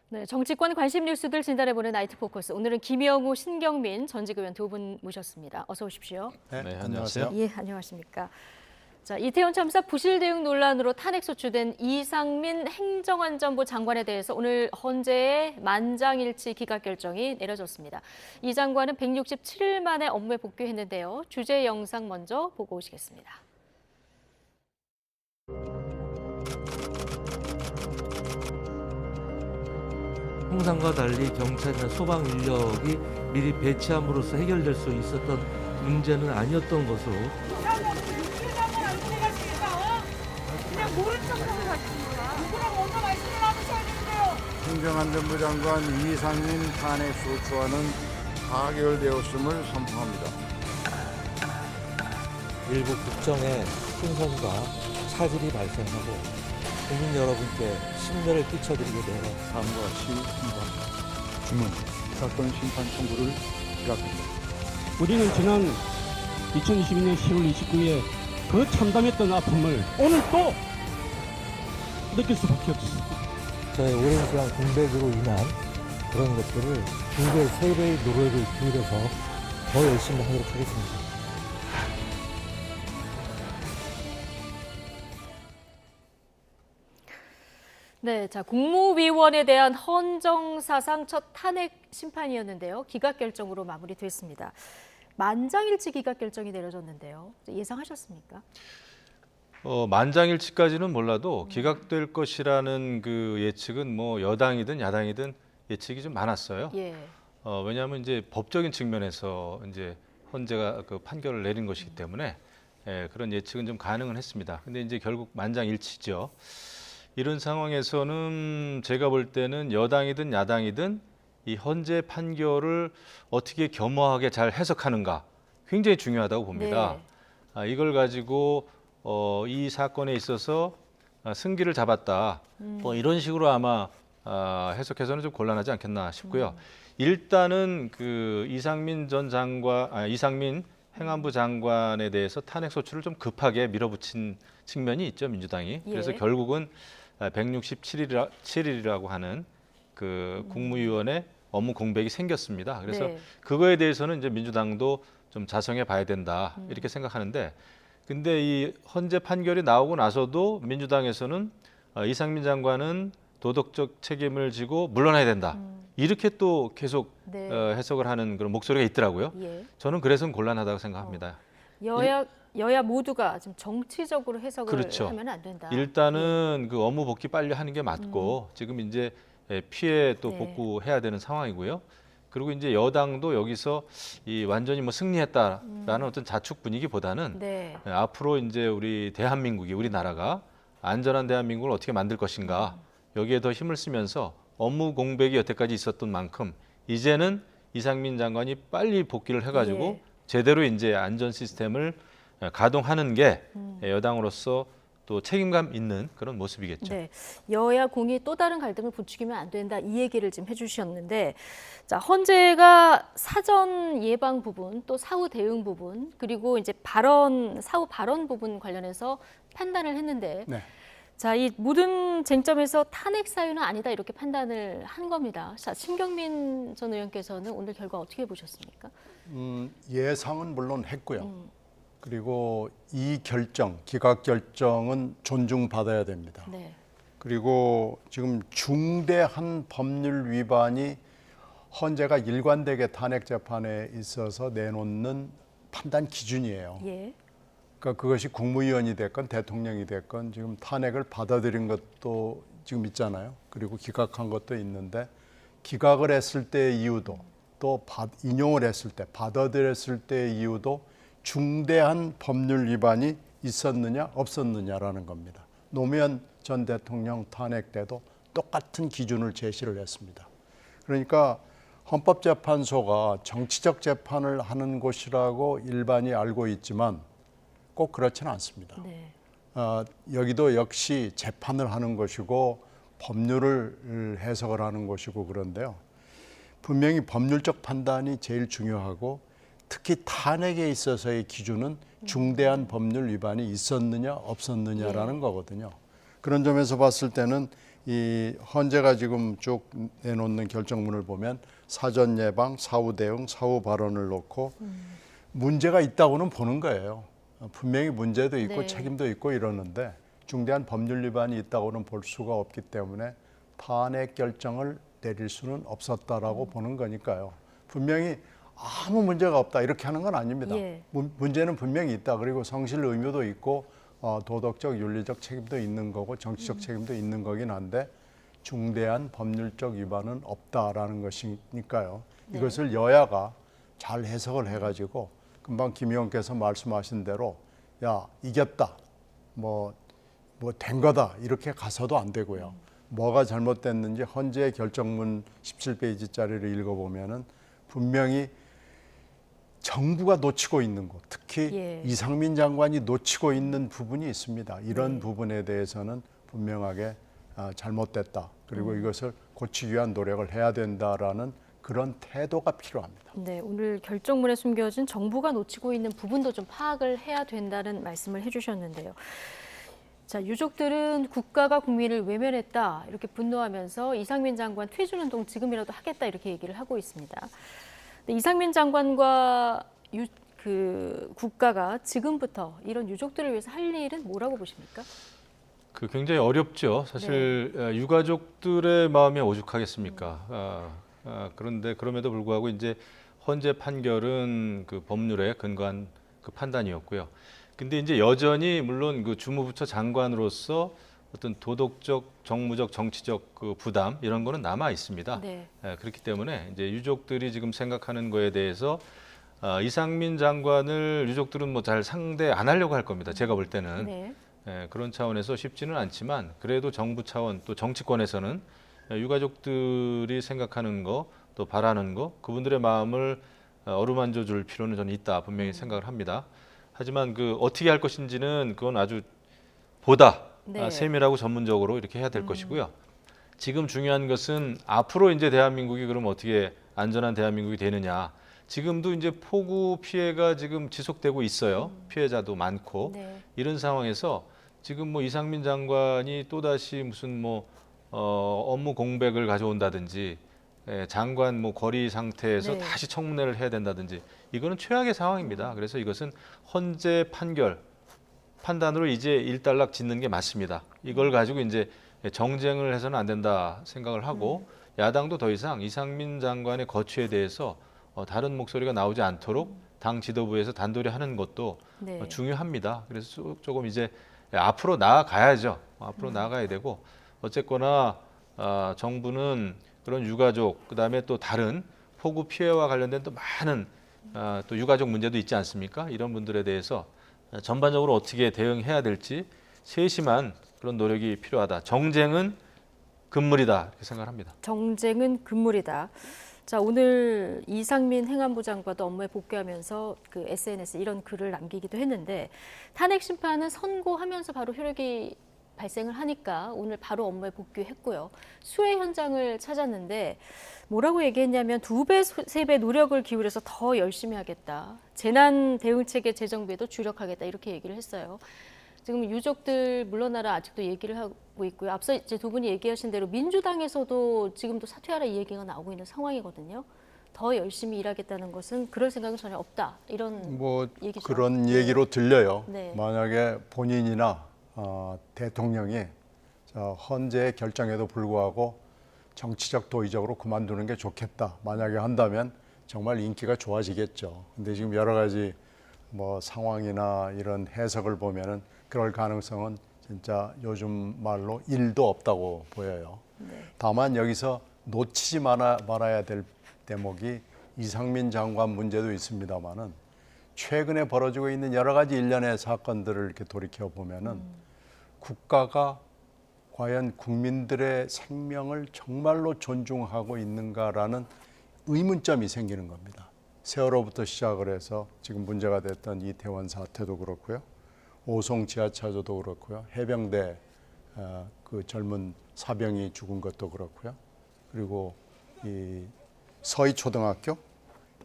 네, 정치권 관심 뉴스들 진단해보는 나이트 포커스. 오늘은 김영우, 신경민 전직 의원 두 분 모셨습니다. 어서 오십시오. 네, 안녕하세요. 예, 안녕하십니까. 자, 이태원 참사 부실 대응 논란으로 탄핵 소추된 이상민 행정안전부 장관에 대해서 오늘 헌재의 만장일치 기각 결정이 내려졌습니다. 이 장관은 167일 만에 업무에 복귀했는데요. 주제 영상 먼저 보고 오시겠습니다. 통상과 달리 경찰이나 소방 인력이 미리 배치함으로써 해결될 수 있었던 문제는 아니었던 것으로 그냥 모른 척하고 가시는 거야. 누구랑 먼저 말씀을 나누셔야 되는데요. 행정안전부 장관 이상민 탄핵 소추안은 가결되었음을 선포합니다. 일부 국정의 혼선과 차질이 발생하고 국민 여러분께 심려를 끼쳐드리게 되어 다음과 같이 선포합니다. 주문, 사건 심판 청구를 기각합니다. 우리는 지난 2022년 10월 29일에 그 참담했던 아픔을 오늘 또 느낄 수밖에 없었습니다. 저의 오랜 시간 공백으로 인한 그런 것들을 2배, 3배의 노력을 기울여서 더 열심히 하도록 하겠습니다. 네, 자, 국무위원에 대한 헌정사상 첫 탄핵 심판이었는데요. 기각 결정으로 마무리됐습니다. 만장일치 기각 결정이 내려졌는데요. 예상하셨습니까? 만장일치까지는 몰라도 기각될 것이라는 그 예측은 뭐 여당이든 야당이든 예측이 좀 많았어요. 예. 왜냐하면 이제 법적인 측면에서 이제 헌재가 그 판결을 내린 것이기 때문에 그런 예측은 좀 가능은 했습니다. 근데 이제 결국 만장일치죠. 이런 상황에서는 제가 볼 때는 여당이든 야당이든 이 헌재 판결을 어떻게 겸허하게 잘 해석하는가 굉장히 중요하다고 봅니다. 네. 이걸 가지고 이 사건에 있어서 승기를 잡았다. 뭐 이런 식으로 아마 해석해서는 좀 곤란하지 않겠나 싶고요. 일단은 그 이상민 행안부 장관에 대해서 탄핵 소추를 좀 급하게 밀어붙인 측면이 있죠, 민주당이. 그래서 예. 결국은 167일이라고 하는 그 국무위원회 업무 공백이 생겼습니다. 그래서 네. 그거에 대해서는 이제 민주당도 좀 자성해 봐야 된다 이렇게 생각하는데, 근데 이 헌재 판결이 나오고 나서도 민주당에서는 이상민 장관은 도덕적 책임을 지고 물러나야 된다 이렇게 또 계속 네. 해석을 하는 그런 목소리가 있더라고요. 예. 저는 그래서 곤란하다고 생각합니다. 여야 모두가 좀 정치적으로 해석을 그렇죠. 하면 안 된다. 일단은 그 업무 복귀 빨리 하는 게 맞고 지금 이제 피해 또 네. 복구해야 되는 상황이고요. 그리고 이제 여당도 여기서 이 완전히 뭐 승리했다라는 어떤 자축 분위기보다는 네. 앞으로 이제 우리 대한민국이 우리나라가 안전한 대한민국을 어떻게 만들 것인가 여기에 더 힘을 쓰면서 업무 공백이 여태까지 있었던 만큼 이제는 이상민 장관이 빨리 복귀를 해가지고 예. 제대로 이제 안전 시스템을 가동하는 게 여당으로서 또 책임감 있는 그런 모습이겠죠. 네, 여야 공이 또 다른 갈등을 부추기면 안 된다 이 얘기를 지금 해주셨는데, 자 헌재가 사전 예방 부분 또 사후 대응 부분 그리고 이제 사후 발언 부분 관련해서 판단을 했는데, 네. 자 이 모든 쟁점에서 탄핵 사유는 아니다 이렇게 판단을 한 겁니다. 자 신경민 전 의원께서는 오늘 결과 어떻게 보셨습니까? 예상은 물론 했고요. 그리고 이 결정, 기각 결정은 존중받아야 됩니다. 네. 그리고 지금 중대한 법률 위반이 헌재가 일관되게 탄핵 재판에 있어서 내놓는 판단 기준이에요. 예. 그러니까 그것이 국무위원이 됐건 대통령이 됐건 지금 탄핵을 받아들인 것도 지금 있잖아요. 그리고 기각한 것도 있는데 기각을 했을 때의 이유도 또 인용을 했을 때 받아들였을 때의 이유도 중대한 법률 위반이 있었느냐 없었느냐라는 겁니다. 노무현 전 대통령 탄핵 때도 똑같은 기준을 제시를 했습니다. 그러니까 헌법재판소가 정치적 재판을 하는 곳이라고 일반이 알고 있지만 꼭 그렇지는 않습니다. 네. 여기도 역시 재판을 하는 것이고 법률을 해석을 하는 것이고 그런데요. 분명히 법률적 판단이 제일 중요하고 특히 탄핵에 있어서의 기준은 중대한 법률 위반이 있었느냐 없었느냐라는 거거든요. 그런 점에서 봤을 때는 이 헌재가 지금 쭉 내놓는 결정문을 보면 사전 예방, 사후 대응, 사후 발언을 놓고 문제가 있다고는 보는 거예요. 분명히 문제도 있고 네. 책임도 있고 이러는데 중대한 법률 위반이 있다고는 볼 수가 없기 때문에 탄핵 결정을 내릴 수는 없었다라고 보는 거니까요. 분명히 아무 문제가 없다 이렇게 하는 건 아닙니다. 예. 문제는 분명히 있다. 그리고 성실 의무도 있고 도덕적 윤리적 책임도 있는 거고 정치적 책임도 있는 거긴 한데 중대한 법률적 위반은 없다라는 것이니까요. 네. 이것을 여야가 잘 해석을 해가지고 금방 김 의원께서 말씀하신 대로 야 이겼다 뭐 된 거다 이렇게 가서도 안 되고요. 뭐가 잘못됐는지 헌재의 결정문 17페이지짜리를 읽어보면은 분명히 정부가 놓치고 있는 것, 특히 예. 이상민 장관이 놓치고 있는 부분이 있습니다. 이런 네. 부분에 대해서는 분명하게 잘못됐다. 그리고 이것을 고치기 위한 노력을 해야 된다라는 그런 태도가 필요합니다. 네, 오늘 결정문에 숨겨진 정부가 놓치고 있는 부분도 좀 파악을 해야 된다는 말씀을 해주셨는데요. 자, 유족들은 국가가 국민을 외면했다 이렇게 분노하면서 이상민 장관 퇴진운동 지금이라도 하겠다 이렇게 얘기를 하고 있습니다. 근데 이상민 장관과 국가가 지금부터 이런 유족들을 위해서 할 일은 뭐라고 보십니까? 그 굉장히 어렵죠. 사실 유가족들의 마음이 오죽하겠습니까? 그런데 그럼에도 불구하고 이제 헌재 판결은 그 법률에 근거한 그 판단이었고요. 근데 이제 여전히 물론 그 주무부처 장관으로서 어떤 도덕적, 정무적, 정치적 그 부담 이런 거는 남아 있습니다. 네. 그렇기 때문에 이제 유족들이 지금 생각하는 거에 대해서 이상민 장관을 유족들은 뭐 잘 상대 안 하려고 할 겁니다. 제가 볼 때는. 네. 그런 차원에서 쉽지는 않지만 그래도 정부 차원 또 정치권에서는 유가족들이 생각하는 거 또 바라는 거 그분들의 마음을 어루만져 줄 필요는 저는 있다 분명히 생각을 합니다. 하지만 그 어떻게 할 것인지는 그건 아주 보다 네. 세밀하고 전문적으로 이렇게 해야 될 것이고요. 지금 중요한 것은 앞으로 이제 대한민국이 그럼 어떻게 안전한 대한민국이 되느냐. 지금도 이제 폭우 피해가 지금 지속되고 있어요. 피해자도 많고 네. 이런 상황에서 지금 뭐 이상민 장관이 또 다시 무슨 업무 공백을 가져온다든지 장관 뭐 거리 상태에서 네. 다시 청문회를 해야 된다든지 이거는 최악의 상황입니다. 그래서 이것은 헌재 판단으로 이제 일단락 짓는 게 맞습니다. 이걸 가지고 이제 정쟁을 해서는 안 된다 생각을 하고 야당도 더 이상 이상민 장관의 거취에 대해서 다른 목소리가 나오지 않도록 당 지도부에서 단도리 하는 것도 네. 중요합니다. 그래서 조금 이제 앞으로 나아가야죠. 앞으로 나아가야 되고 어쨌거나 정부는 그런 유가족 그다음에 또 다른 폭우 피해와 관련된 또 많은 또 유가족 문제도 있지 않습니까? 이런 분들에 대해서 전반적으로 어떻게 대응해야 될지 세심한 그런 노력이 필요하다. 정쟁은 금물이다 이렇게 생각합니다. 정쟁은 금물이다. 자, 오늘 이상민 행안부 장관도 업무에 복귀하면서 그 SNS 이런 글을 남기기도 했는데 탄핵 심판은 선고하면서 바로 효력이 발생을 하니까 오늘 바로 업무에 복귀했고요. 수해 현장을 찾았는데 뭐라고 얘기했냐면 2배, 3배 노력을 기울여서 더 열심히 하겠다. 재난 대응체계 재정비에도 주력하겠다 이렇게 얘기를 했어요. 지금 유족들 물러나라 아직도 얘기를 하고 있고요. 앞서 이제 두 분이 얘기하신 대로 민주당에서도 지금도 사퇴하라 이 얘기가 나오고 있는 상황이거든요. 더 열심히 일하겠다는 것은 그럴 생각은 전혀 없다. 이런 뭐 얘기죠. 그런 얘기로 들려요. 네. 만약에 본인이나 대통령이 헌재의 결정에도 불구하고 정치적 도의적으로 그만두는 게 좋겠다. 만약에 한다면 정말 인기가 좋아지겠죠. 근데 지금 여러 가지 뭐 상황이나 이런 해석을 보면은 그럴 가능성은 진짜 요즘 말로 1도 없다고 보여요. 네. 다만 여기서 놓치지 말아야 될 대목이 이상민 장관 문제도 있습니다만은 최근에 벌어지고 있는 여러 가지 일련의 사건들을 이렇게 돌이켜 보면은 국가가 과연 국민들의 생명을 정말로 존중하고 있는가라는 의문점이 생기는 겁니다. 세월호부터 시작을 해서 지금 문제가 됐던 이태원 사태도 그렇고요. 오송 지하차도도 그렇고요. 해병대 그 젊은 사병이 죽은 것도 그렇고요. 그리고 이 서희초등학교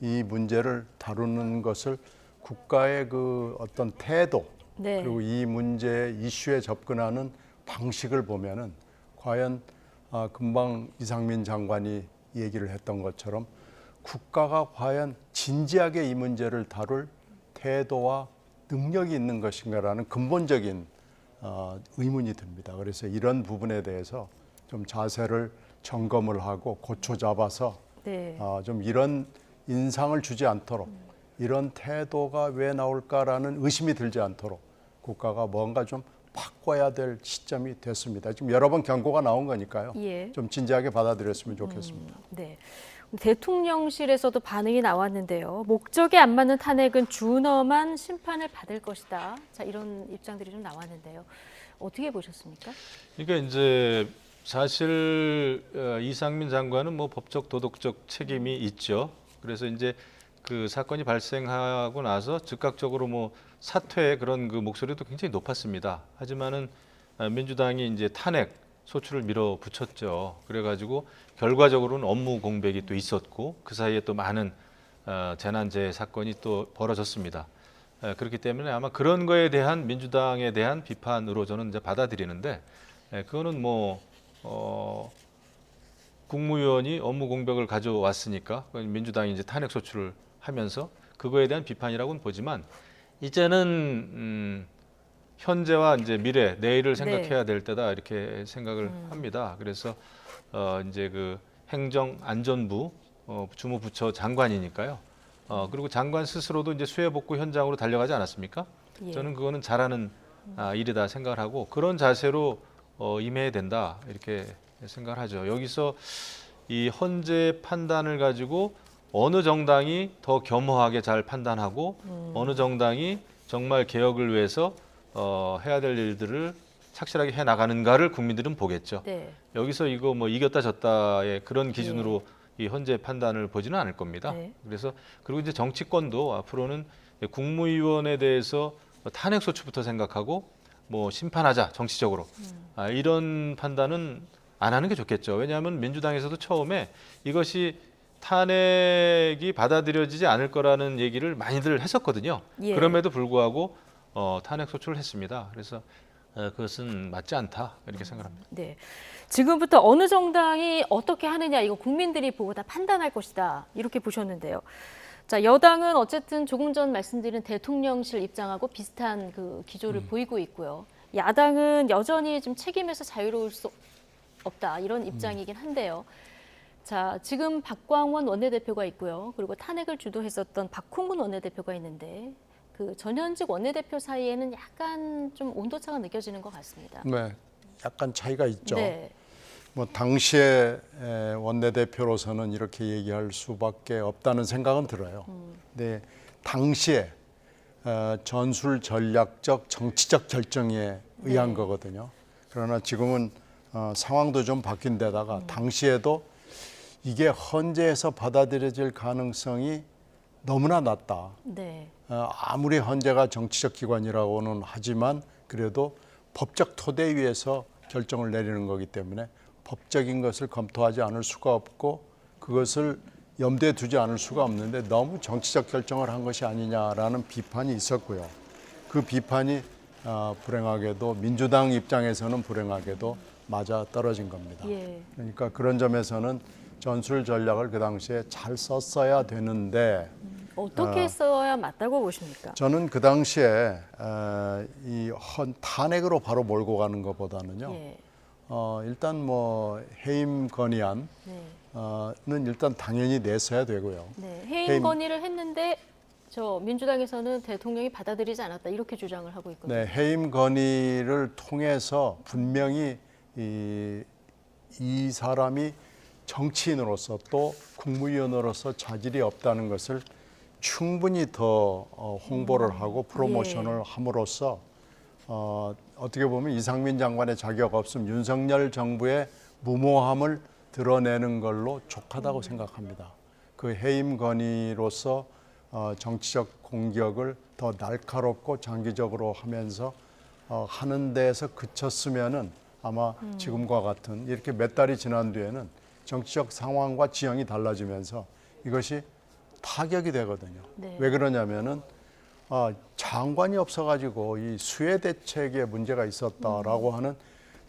이 문제를 다루는 것을 국가의 그 어떤 태도 네. 그리고 이 문제 이슈에 접근하는 방식을 보면은 과연 금방 이상민 장관이 얘기를 했던 것처럼 국가가 과연 진지하게 이 문제를 다룰 태도와 능력이 있는 것인가라는 근본적인 의문이 듭니다. 그래서 이런 부분에 대해서 좀 자세를 점검을 하고 고쳐 잡아서 네. 좀 이런 인상을 주지 않도록 이런 태도가 왜 나올까라는 의심이 들지 않도록 국가가 뭔가 좀 바꿔야 될 시점이 됐습니다. 지금 여러 번 경고가 나온 거니까요. 예. 좀 진지하게 받아들였으면 좋겠습니다. 네. 대통령실에서도 반응이 나왔는데요. 목적에 안 맞는 탄핵은 준엄한 심판을 받을 것이다. 자, 이런 입장들이 좀 나왔는데요. 어떻게 보셨습니까? 그러니까 이제 사실 이상민 장관은 뭐 법적 도덕적 책임이 있죠. 그래서 이제 그 사건이 발생하고 나서 즉각적으로 뭐 사퇴의 그런 그 목소리도 굉장히 높았습니다. 하지만은 민주당이 이제 탄핵 소추를 밀어붙였죠. 그래가지고 결과적으로는 업무 공백이 또 있었고 그 사이에 또 많은 재난재해 사건이 또 벌어졌습니다. 그렇기 때문에 아마 그런 거에 대한 민주당에 대한 비판으로 저는 이제 받아들이는데 그거는 뭐 국무위원이 업무 공백을 가져왔으니까 민주당이 이제 탄핵 소추를 하면서 그거에 대한 비판이라고는 보지만 이제는 현재와 이제 미래, 내일을 생각해야 될 때다 이렇게 생각을 합니다. 그래서 이제 그 행정안전부 주무부처 장관이니까요. 그리고 장관 스스로도 이제 수해 복구 현장으로 달려가지 않았습니까? 예. 저는 그거는 잘하는 일이다 생각을 하고 그런 자세로 임해야 된다 이렇게 생각을 하죠. 여기서 이 헌재 판단을 가지고 어느 정당이 더 겸허하게 잘 판단하고 어느 정당이 정말 개혁을 위해서 해야 될 일들을 착실하게 해 나가는가를 국민들은 보겠죠. 네. 여기서 이거 뭐 이겼다 졌다의 그런 기준으로 이 헌재 판단을 보지는 않을 겁니다. 네. 그래서 그리고 이제 정치권도 앞으로는 국무위원에 대해서 탄핵 소추부터 생각하고 뭐 심판하자 정치적으로 이런 판단은 안 하는 게 좋겠죠. 왜냐하면 민주당에서도 처음에 이것이 탄핵이 받아들여지지 않을 거라는 얘기를 많이들 했었거든요. 예. 그럼에도 불구하고 탄핵 소추를 했습니다. 그래서 그것은 맞지 않다 이렇게 생각합니다. 네. 지금부터 어느 정당이 어떻게 하느냐 이거 국민들이 보고 다 판단할 것이다 이렇게 보셨는데요. 자, 여당은 어쨌든 조금 전 말씀드린 대통령실 입장하고 비슷한 그 기조를 보이고 있고요. 야당은 여전히 좀 책임에서 자유로울 수 없다 이런 입장이긴 한데요. 자, 지금 박광원 원내대표가 있고요. 그리고 탄핵을 주도했었던 박홍근 원내대표가 있는데 그 전현직 원내대표 사이에는 약간 좀 온도차가 느껴지는 것 같습니다. 네, 약간 차이가 있죠. 네. 뭐 당시에 원내대표로서는 이렇게 얘기할 수밖에 없다는 생각은 들어요. 근데 당시에 전술 전략적 정치적 결정에 의한 거거든요. 그러나 지금은 상황도 좀 바뀐 데다가 당시에도 이게 헌재에서 받아들여질 가능성이 너무나 낮다. 네. 아무리 헌재가 정치적 기관이라고는 하지만 그래도 법적 토대 위에서 결정을 내리는 거기 때문에 법적인 것을 검토하지 않을 수가 없고 그것을 염두에 두지 않을 수가 없는데 너무 정치적 결정을 한 것이 아니냐라는 비판이 있었고요. 그 비판이 불행하게도 민주당 입장에서는 불행하게도 맞아 떨어진 겁니다. 예. 그러니까 그런 점에서는 전술 전략을 그 당시에 잘 썼어야 되는데 어떻게 써야 맞다고 보십니까? 저는 그 당시에 탄핵으로 바로 몰고 가는 것보다는요. 예. 일단 뭐 해임 건의안은 네. 일단 당연히 냈어야 되고요. 네. 해임 건의를 했는데 저 민주당에서는 대통령이 받아들이지 않았다 이렇게 주장을 하고 있거든요. 네, 해임 건의를 통해서 분명히 이 사람이 정치인으로서 또 국무위원으로서 자질이 없다는 것을 충분히 더 홍보를 하고 프로모션을 함으로써 어떻게 보면 이상민 장관의 자격 없음, 윤석열 정부의 무모함을 드러내는 걸로 족하다고 생각합니다. 그 해임 건의로서 정치적 공격을 더 날카롭고 장기적으로 하면서 하는 데에서 그쳤으면은 아마 지금과 같은 이렇게 몇 달이 지난 뒤에는 정치적 상황과 지형이 달라지면서 이것이 타격이 되거든요. 네. 왜 그러냐면은 장관이 없어가지고 이 수해 대책에 문제가 있었다라고 하는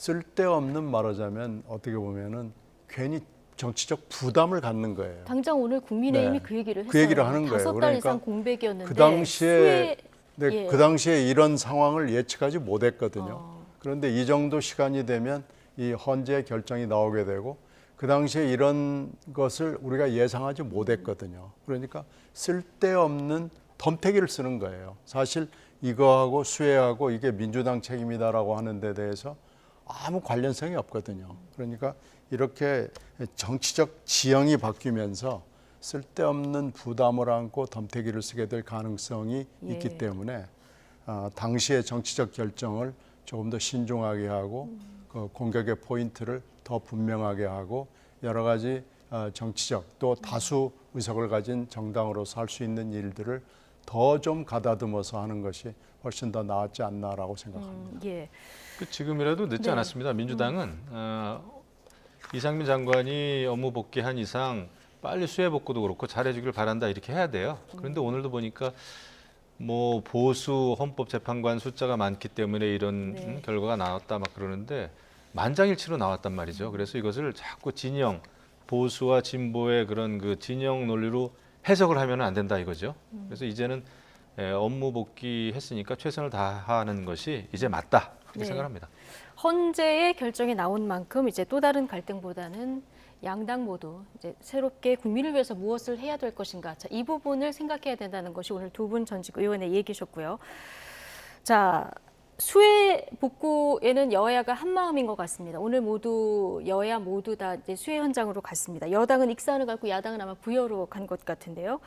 쓸데없는 말하자면 어떻게 보면은 괜히 정치적 부담을 갖는 거예요. 당장 오늘 국민의힘이 네. 그 얘기를 했어요. 그 얘기를 하는 거예요. 5달 그러니까 이상 공백이었는데 그 당시에 네, 예. 그 당시에 이런 상황을 예측하지 못했거든요. 그런데 이 정도 시간이 되면 이 헌재 결정이 나오게 되고 그 당시에 이런 것을 우리가 예상하지 못했거든요. 그러니까 쓸데없는 덤태기를 쓰는 거예요. 사실 이거하고 수혜하고 이게 민주당 책임이다라고 하는 데 대해서 아무 관련성이 없거든요. 그러니까 이렇게 정치적 지형이 바뀌면서 쓸데없는 부담을 안고 덤태기를 쓰게 될 가능성이 예. 있기 때문에 당시의 정치적 결정을 조금 더 신중하게 하고 그 공격의 포인트를 더 분명하게 하고 여러 가지 정치적 또 다수 의석을 가진 정당으로서 할 수 있는 일들을 더 좀 가다듬어서 하는 것이 훨씬 더 나았지 않나라고 생각합니다. 예. 그 지금이라도 늦지 네. 않았습니다. 민주당은 이상민 장관이 업무 복귀한 이상 빨리 수해 복구도 그렇고 잘해주길 바란다 이렇게 해야 돼요. 그런데 오늘도 보니까 뭐 보수 헌법재판관 숫자가 많기 때문에 이런 네. 결과가 나왔다 막 그러는데 만장일치로 나왔단 말이죠. 그래서 이것을 자꾸 진영 보수와 진보의 그런 그 진영 논리로 해석을 하면 안 된다 이거죠. 그래서 이제는 업무 복귀했으니까 최선을 다하는 것이 이제 맞다 그렇게 네. 생각합니다. 헌재의 결정이 나온 만큼 이제 또 다른 갈등보다는 양당 모두 이제 새롭게 국민을 위해서 무엇을 해야 될 것인가. 자, 이 부분을 생각해야 된다는 것이 오늘 두 분 전직 의원의 얘기셨고요. 자, 수해 복구에는 여야가 한 마음인 것 같습니다. 오늘 모두 여야 모두 다 이제 수해 현장으로 갔습니다. 여당은 익산을 갔고 야당은 아마 부여로 간 것 같은데요.